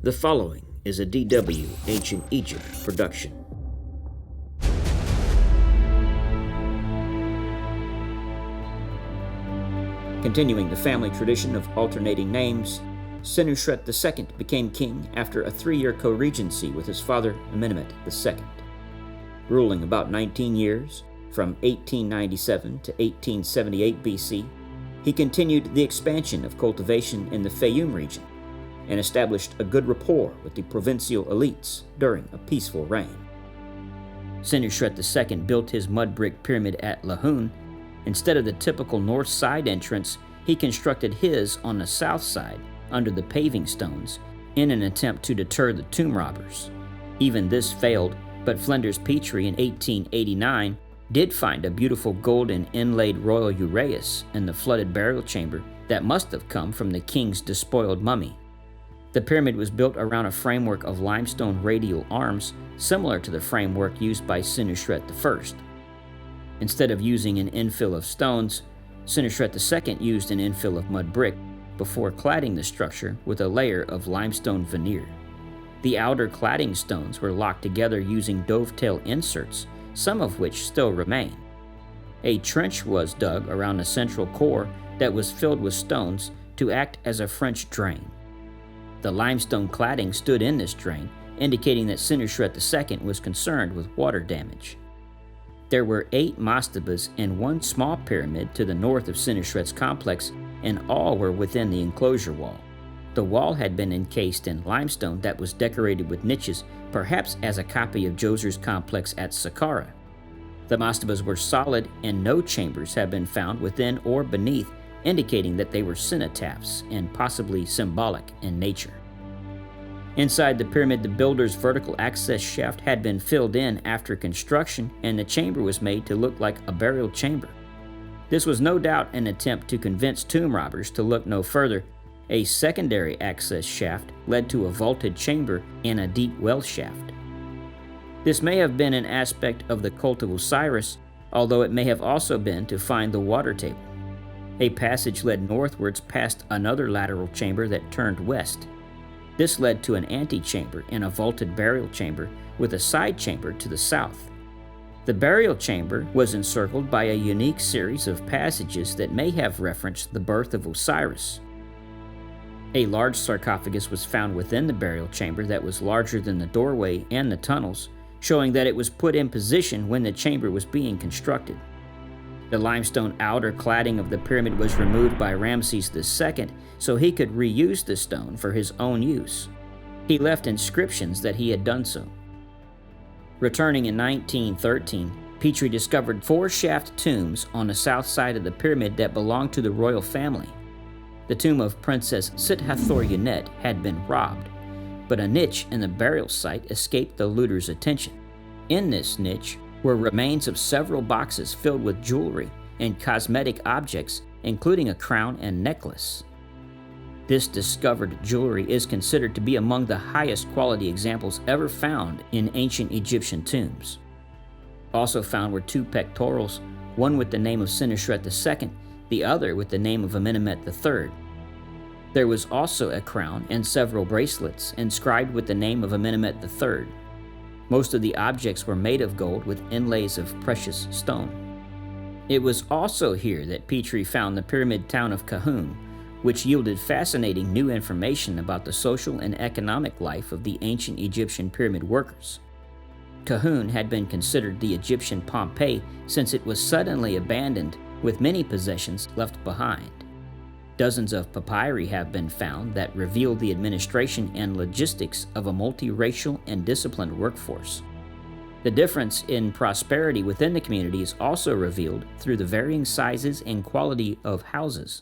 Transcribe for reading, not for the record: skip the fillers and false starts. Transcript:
The following is a DW Ancient Egypt production. Continuing the family tradition of alternating names, Senusret II became king after a 3-year co-regency with his father Amenemhet II. Ruling about 19 years, from 1897 to 1878 BC, he continued the expansion of cultivation in the Faiyum region and established a good rapport with the provincial elites during a peaceful reign. Senusret II built his mud brick pyramid at Lahun. Instead of the typical north side entrance, he constructed his on the south side under the paving stones in an attempt to deter the tomb robbers. Even this failed, but Flinders Petrie in 1889 did find a beautiful golden inlaid royal uraeus in the flooded burial chamber that must have come from the king's despoiled mummy. The pyramid was built around a framework of limestone radial arms similar to the framework used by Senusret I. Instead of using an infill of stones, Senusret II used an infill of mud brick before cladding the structure with a layer of limestone veneer. The outer cladding stones were locked together using dovetail inserts, some of which still remain. A trench was dug around the central core that was filled with stones to act as a French drain. The limestone cladding stood in this drain, indicating that Senusret II was concerned with water damage. There were 8 mastabas in one small pyramid to the north of Senusret's complex, and all were within the enclosure wall. The wall had been encased in limestone that was decorated with niches, perhaps as a copy of Djoser's complex at Saqqara. The mastabas were solid, and no chambers have been found within or beneath, indicating that they were cenotaphs and possibly symbolic in nature. Inside the pyramid, the builder's vertical access shaft had been filled in after construction, and the chamber was made to look like a burial chamber. This was no doubt an attempt to convince tomb robbers to look no further. A secondary access shaft led to a vaulted chamber and a deep well shaft. This may have been an aspect of the cult of Osiris, although it may have also been to find the water table. A passage led northwards past another lateral chamber that turned west. This led to an antechamber and a vaulted burial chamber with a side chamber to the south. The burial chamber was encircled by a unique series of passages that may have referenced the birth of Osiris. A large sarcophagus was found within the burial chamber that was larger than the doorway and the tunnels, showing that it was put in position when the chamber was being constructed. The limestone outer cladding of the pyramid was removed by Ramses II so he could reuse the stone for his own use. He left inscriptions that he had done so. Returning in 1913, Petrie discovered 4 shaft tombs on the south side of the pyramid that belonged to the royal family. The tomb of Princess Sithathor-Yunet had been robbed, but a niche in the burial site escaped the looters' attention. In this niche were remains of several boxes filled with jewelry and cosmetic objects, including a crown and necklace. This discovered jewelry is considered to be among the highest quality examples ever found in ancient Egyptian tombs. Also found were 2 pectorals, one with the name of Senusret II, the other with the name of Amenemhet III. There was also a crown and several bracelets inscribed with the name of Amenemhet III. Most of the objects were made of gold with inlays of precious stone. It was also here that Petrie found the pyramid town of Kahun, which yielded fascinating new information about the social and economic life of the ancient Egyptian pyramid workers. Kahun had been considered the Egyptian Pompeii since it was suddenly abandoned with many possessions left behind. Dozens of papyri have been found that reveal the administration and logistics of a multiracial and disciplined workforce. The difference in prosperity within the community is also revealed through the varying sizes and quality of houses.